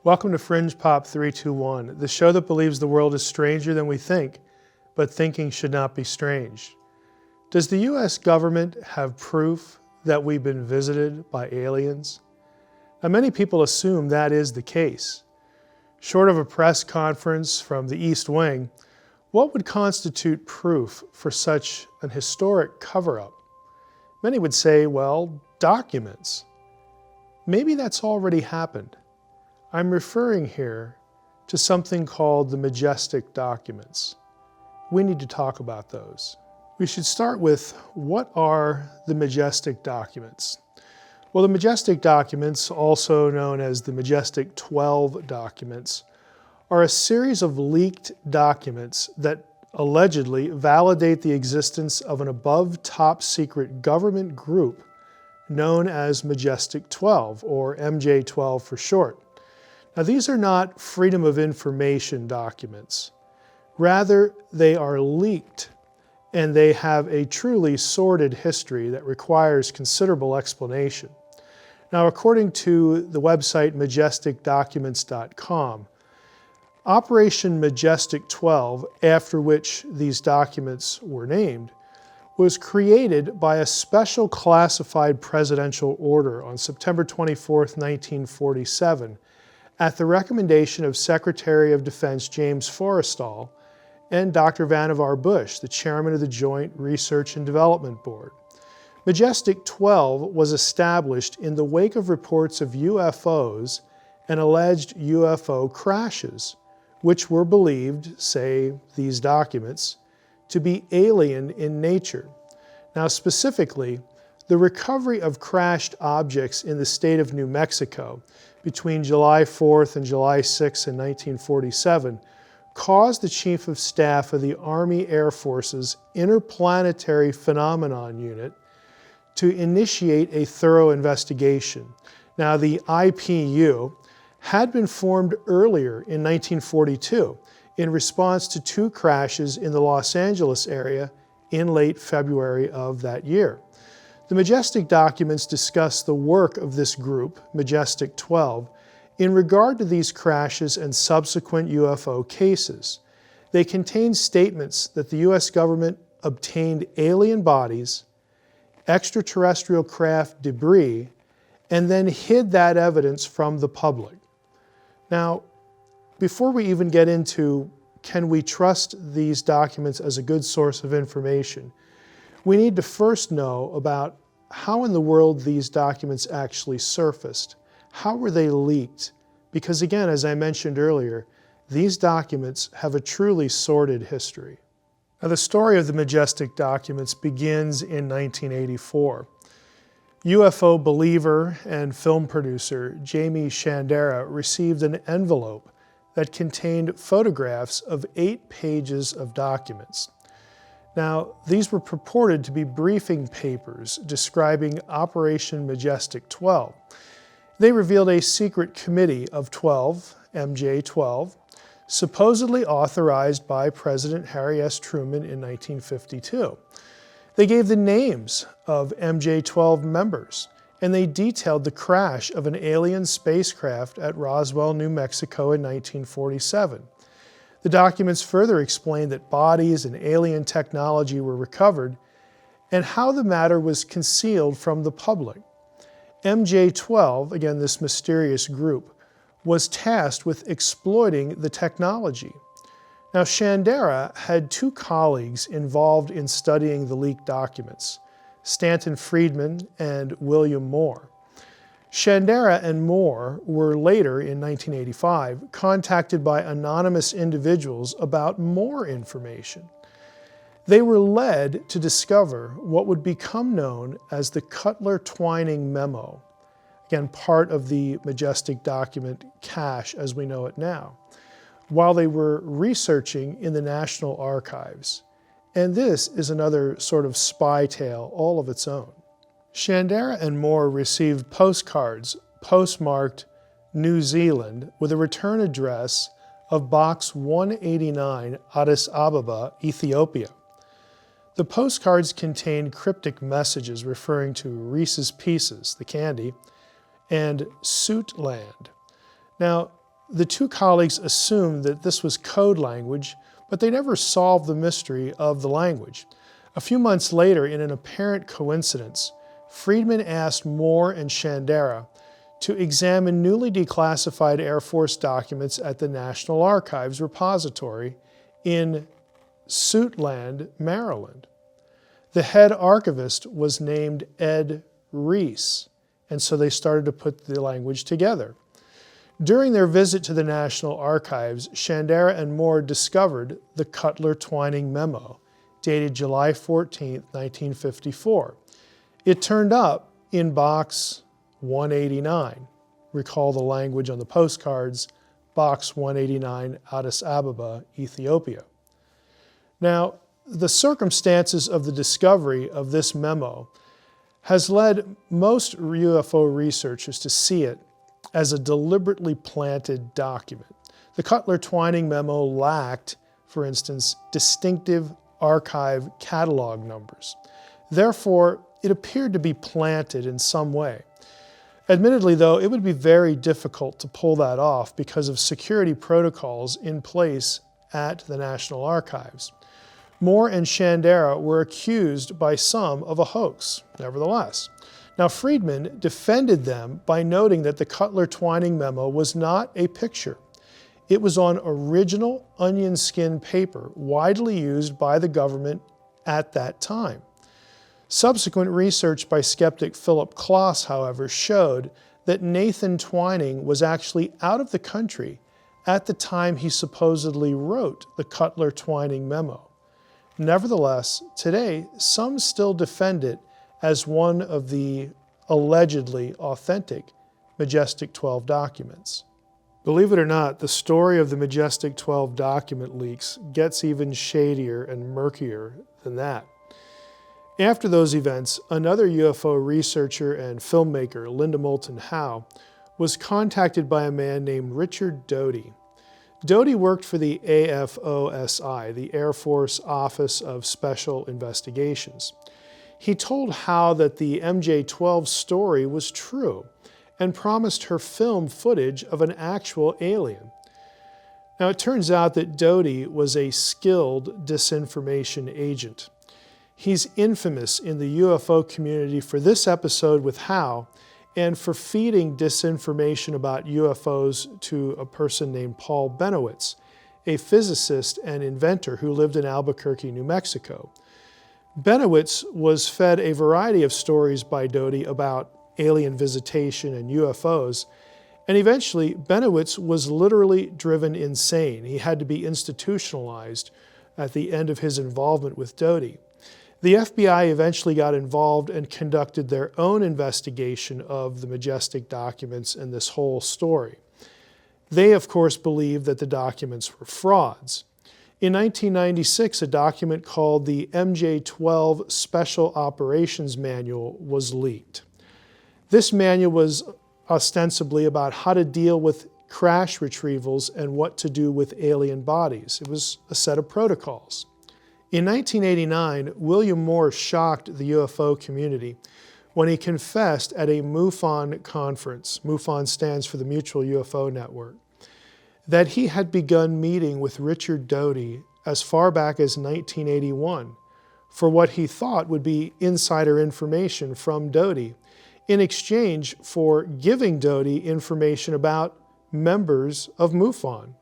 Welcome to Fringe Pop 321, the show that believes the world is stranger than we think, but thinking should not be strange. Does the US government have proof that we've been visited by aliens? Now, many people assume that is the case. Short of a press conference from the East Wing, what would constitute proof for such an historic cover-up? Many would say, well, documents. Maybe that's already happened. I'm referring here to something called the Majestic documents. We need to talk about those. We should start with, what are the Majestic documents? Well, the Majestic documents, also known as the MJ12 documents, are a series of leaked documents that allegedly validate the existence of an above top secret government group known as Majestic 12, or MJ12 for short. Now, these are not Freedom of Information documents. Rather, they are leaked, and they have a truly sordid history that requires considerable explanation. Now, according to the website majesticdocuments.com, Operation Majestic 12, after which these documents were named, was created by a special classified presidential order on September 24, 1947, at the recommendation of Secretary of Defense James Forrestal and Dr. Vannevar Bush, the chairman of the Joint Research and Development Board. Majestic 12 was established in the wake of reports of UFOs and alleged UFO crashes, which were believed, say these documents, to be alien in nature. Now, specifically, the recovery of crashed objects in the state of New Mexico between July 4th and July 6th in 1947 caused the Chief of Staff of the Army Air Force's Interplanetary Phenomenon Unit to initiate a thorough investigation. Now, the IPU had been formed earlier in 1942 in response to two crashes in the Los Angeles area in late February of that year. The Majestic documents discuss the work of this group, Majestic 12, in regard to these crashes and subsequent UFO cases. They contain statements that the US government obtained alien bodies, extraterrestrial craft debris, and then hid that evidence from the public. Now, before we even get into, can we trust these documents as a good source of information, we need to first know about how in the world these documents actually surfaced. How were they leaked? Because again, as I mentioned earlier, these documents have a truly sordid history. Now, the story of the Majestic documents begins in 1984. UFO believer and film producer Jamie Shandera received an envelope that contained photographs of 8 pages of documents. Now, these were purported to be briefing papers describing Operation Majestic 12. They revealed a secret committee of 12, MJ12, supposedly authorized by President Harry S. Truman in 1952. They gave the names of MJ12 members, and they detailed the crash of an alien spacecraft at Roswell, New Mexico in 1947. The documents further explained that bodies and alien technology were recovered and how the matter was concealed from the public. MJ12, again this mysterious group, was tasked with exploiting the technology. Now, Shandera had 2 colleagues involved in studying the leaked documents, Stanton Friedman and William Moore. Shandera and Moore were later, in 1985, contacted by anonymous individuals about more information. They were led to discover what would become known as the Cutler Twining Memo, again part of the Majestic document cache as we know it now, while they were researching in the National Archives. And this is another sort of spy tale all of its own. Shandera and Moore received postcards postmarked New Zealand with a return address of Box 189, Addis Ababa, Ethiopia. The postcards contained cryptic messages referring to Reese's Pieces, the candy, and Suitland. Now, the two colleagues assumed that this was code language, but they never solved the mystery of the language. A few months later, in an apparent coincidence, Friedman asked Moore and Shandera to examine newly declassified Air Force documents at the National Archives repository in Suitland, Maryland. The head archivist was named Ed Reese, and so they started to put the language together. During their visit to the National Archives, Shandera and Moore discovered the Cutler Twining Memo, dated July 14, 1954. It turned up in Box 189. Recall the language on the postcards, Box 189, Addis Ababa, Ethiopia. Now, the circumstances of the discovery of this memo has led most UFO researchers to see it as a deliberately planted document. The Cutler Twining Memo lacked, for instance, distinctive archive catalog numbers. Therefore, it appeared to be planted in some way. Admittedly, though, it would be very difficult to pull that off because of security protocols in place at the National Archives. Moore and Shandera were accused by some of a hoax, nevertheless. Now, Friedman defended them by noting that the Cutler Twining Memo was not a picture. It was on original onion skin paper, widely used by the government at that time. Subsequent research by skeptic Philip Klaus, however, showed that Nathan Twining was actually out of the country at the time he supposedly wrote the Cutler Twining Memo. Nevertheless, today, some still defend it as one of the allegedly authentic Majestic 12 documents. Believe it or not, the story of the Majestic 12 document leaks gets even shadier and murkier than that. After those events, another UFO researcher and filmmaker, Linda Moulton Howe, was contacted by a man named Richard Doty. Doty worked for the AFOSI, the Air Force Office of Special Investigations. He told Howe that the MJ12 story was true and promised her film footage of an actual alien. Now, it turns out that Doty was a skilled disinformation agent. He's infamous in the UFO community for this episode with Howe and for feeding disinformation about UFOs to a person named Paul Benowitz, a physicist and inventor who lived in Albuquerque, New Mexico. Benowitz was fed a variety of stories by Doty about alien visitation and UFOs, and eventually Benowitz was literally driven insane. He had to be institutionalized at the end of his involvement with Doty. The FBI eventually got involved and conducted their own investigation of the Majestic documents and this whole story. They, of course, believed that the documents were frauds. In 1996, a document called the MJ12 Special Operations Manual was leaked. This manual was ostensibly about how to deal with crash retrievals and what to do with alien bodies. It was a set of protocols. In 1989, William Moore shocked the UFO community when he confessed at a MUFON conference, MUFON stands for the Mutual UFO Network, that he had begun meeting with Richard Doty as far back as 1981 for what he thought would be insider information from Doty in exchange for giving Doty information about members of MUFON.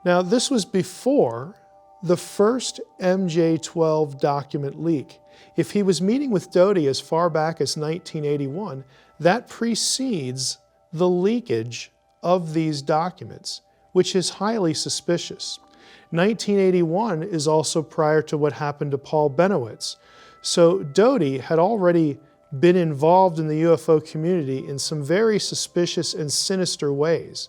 Now, this was before the first MJ12 document leak. If he was meeting with Doty as far back as 1981, that precedes the leakage of these documents, which is highly suspicious. 1981 is also prior to what happened to Paul Benowitz. So Doty had already been involved in the UFO community in some very suspicious and sinister ways.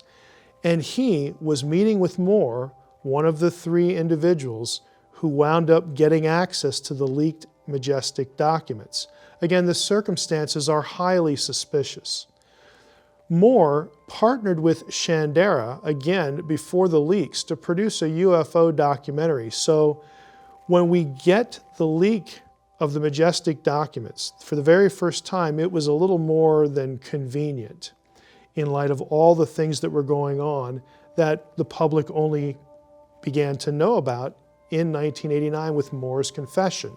And he was meeting with Moore, one of the three individuals who wound up getting access to the leaked Majestic documents. Again, the circumstances are highly suspicious. Moore partnered with Shandera, again, before the leaks, to produce a UFO documentary. So when we get the leak of the Majestic documents, for the very first time, it was a little more than convenient in light of all the things that were going on that the public only began to know about in 1989 with Moore's confession.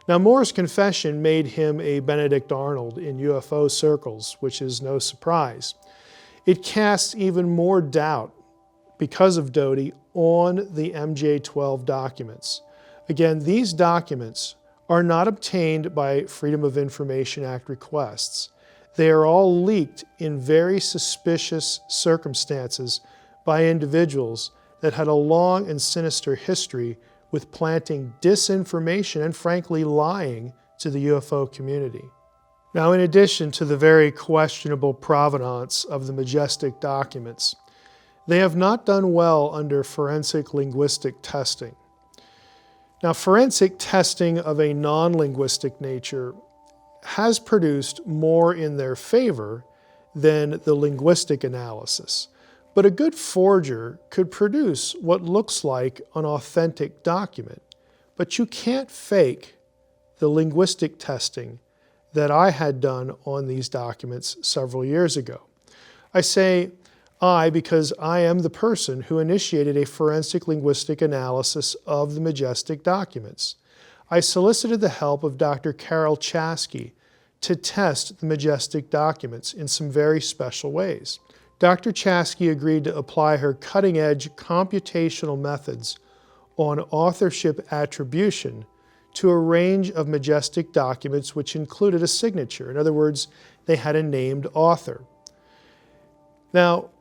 Now, Moore's confession made him a Benedict Arnold in UFO circles, which is no surprise. It casts even more doubt, because of Doty, on the MJ12 documents. Again, these documents are not obtained by Freedom of Information Act requests. They are all leaked in very suspicious circumstances by individuals that had a long and sinister history with planting disinformation and, frankly, lying to the UFO community. Now, in addition to the very questionable provenance of the Majestic documents, they have not done well under forensic linguistic testing. Now, forensic testing of a non-linguistic nature has produced more in their favor than the linguistic analysis. But a good forger could produce what looks like an authentic document. But you can't fake the linguistic testing that I had done on these documents several years ago. I say I because I am the person who initiated a forensic linguistic analysis of the Majestic documents. I solicited the help of Dr. Carol Chasky to test the Majestic documents in some very special ways. Dr. Chasky agreed to apply her cutting-edge computational methods on authorship attribution to a range of Majestic documents which included a signature. In other words, they had a named author. Now,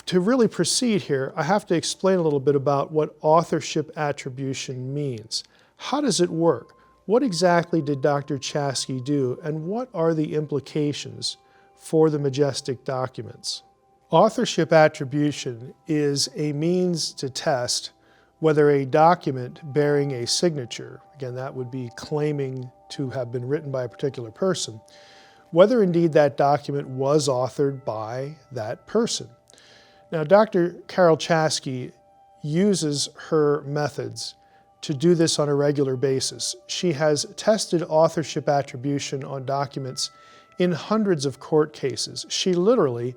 to really proceed here, I have to explain a little bit about what authorship attribution means. How does it work? What exactly did Dr. Chasky do, and what are the implications for the Majestic documents? Authorship attribution is a means to test whether a document bearing a signature, again that would be claiming to have been written by a particular person, whether indeed that document was authored by that person. Now, Dr. Carol Chasky uses her methods to do this on a regular basis. She has tested authorship attribution on documents in hundreds of court cases. She literally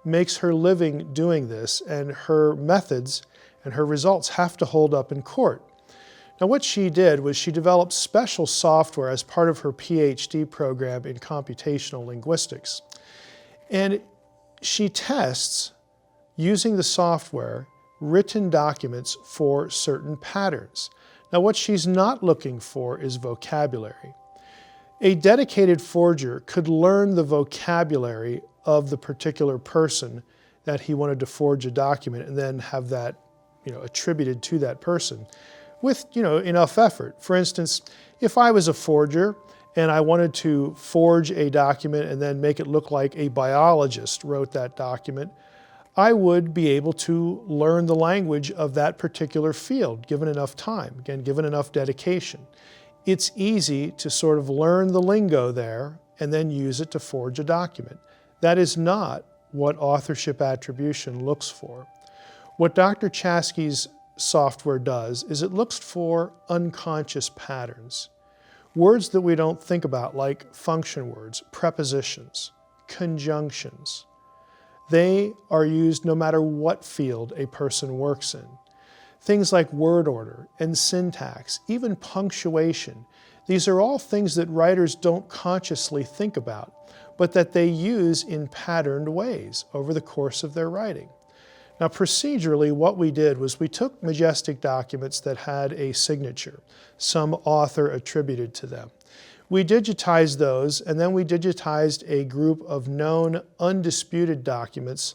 makes her living doing this, and her methods and her results have to hold up in court. Now, what she did was she developed special software as part of her PhD program in computational linguistics. And she tests, using the software, written documents for certain patterns. Now, what she's not looking for is vocabulary. A dedicated forger could learn the vocabulary of the particular person that he wanted to forge a document and then have that, attributed to that person with, enough effort. For instance, if I was a forger and I wanted to forge a document and then make it look like a biologist wrote that document, I would be able to learn the language of that particular field, given enough time, again, given enough dedication. It's easy to sort of learn the lingo there and then use it to forge a document. That is not what authorship attribution looks for. What Dr. Chasky's software does is it looks for unconscious patterns. Words that we don't think about, like function words, prepositions, conjunctions. They are used no matter what field a person works in. Things like word order and syntax, even punctuation. These are all things that writers don't consciously think about, but that they use in patterned ways over the course of their writing. Now, procedurally, what we did was we took Majestic documents that had a signature, some author attributed to them. We digitized those, and then we digitized a group of known undisputed documents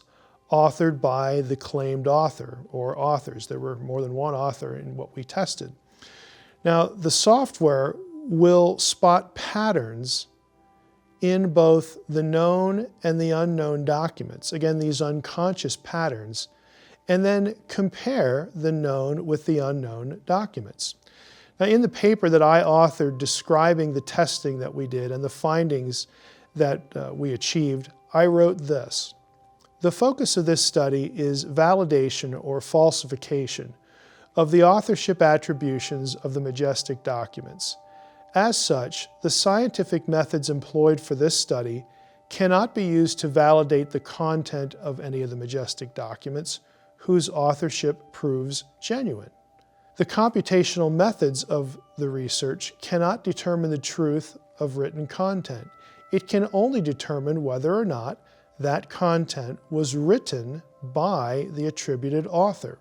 authored by the claimed author or authors. There were more than one author in what we tested. Now, the software will spot patterns in both the known and the unknown documents. Again, these unconscious patterns, and then compare the known with the unknown documents. Now, in the paper that I authored describing the testing that we did and the findings that we achieved, I wrote this. The focus of this study is validation or falsification of the authorship attributions of the Majestic documents. As such, the scientific methods employed for this study cannot be used to validate the content of any of the Majestic documents whose authorship proves genuine. The computational methods of the research cannot determine the truth of written content. It can only determine whether or not that content was written by the attributed author.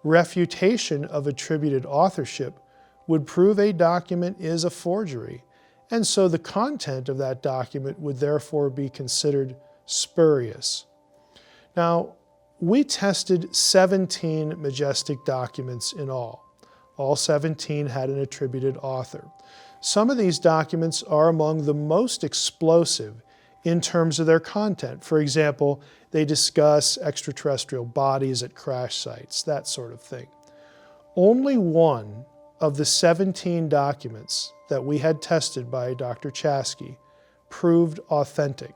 Refutation of attributed authorship would prove a document is a forgery, and so the content of that document would therefore be considered spurious. Now, we tested 17 Majestic documents in all. All 17 had an attributed author. Some of these documents are among the most explosive in terms of their content. For example, they discuss extraterrestrial bodies at crash sites, that sort of thing. Only one of the 17 documents that we had tested by Dr. Chasky proved authentic.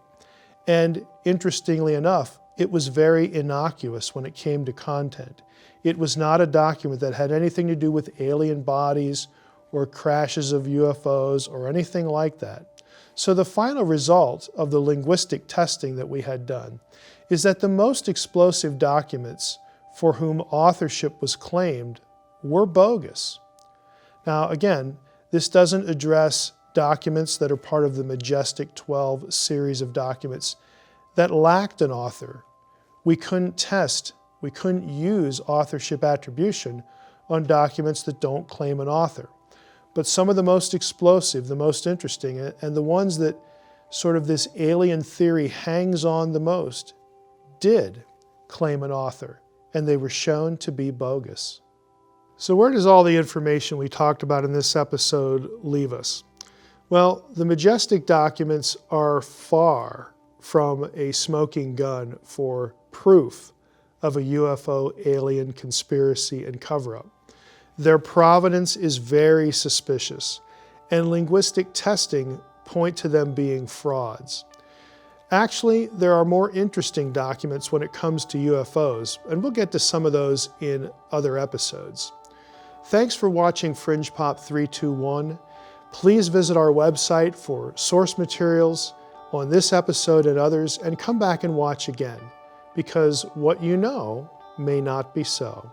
And interestingly enough, it was very innocuous when it came to content. It was not a document that had anything to do with alien bodies or crashes of UFOs or anything like that. So the final result of the linguistic testing that we had done is that the most explosive documents for whom authorship was claimed were bogus. Now again, this doesn't address documents that are part of the Majestic 12 series of documents that lacked an author. We couldn't use authorship attribution on documents that don't claim an author. But some of the most explosive, the most interesting, and the ones that sort of this alien theory hangs on the most, did claim an author, and they were shown to be bogus. So where does all the information we talked about in this episode leave us? Well, the Majestic documents are far from a smoking gun for proof of a UFO alien conspiracy and cover-up. Their provenance is very suspicious, and linguistic testing point to them being frauds. Actually, there are more interesting documents when it comes to UFOs, and we'll get to some of those in other episodes. Thanks for watching Fringe Pop 321. Please visit our website for source materials on this episode and others, and come back and watch again, because what you know may not be so.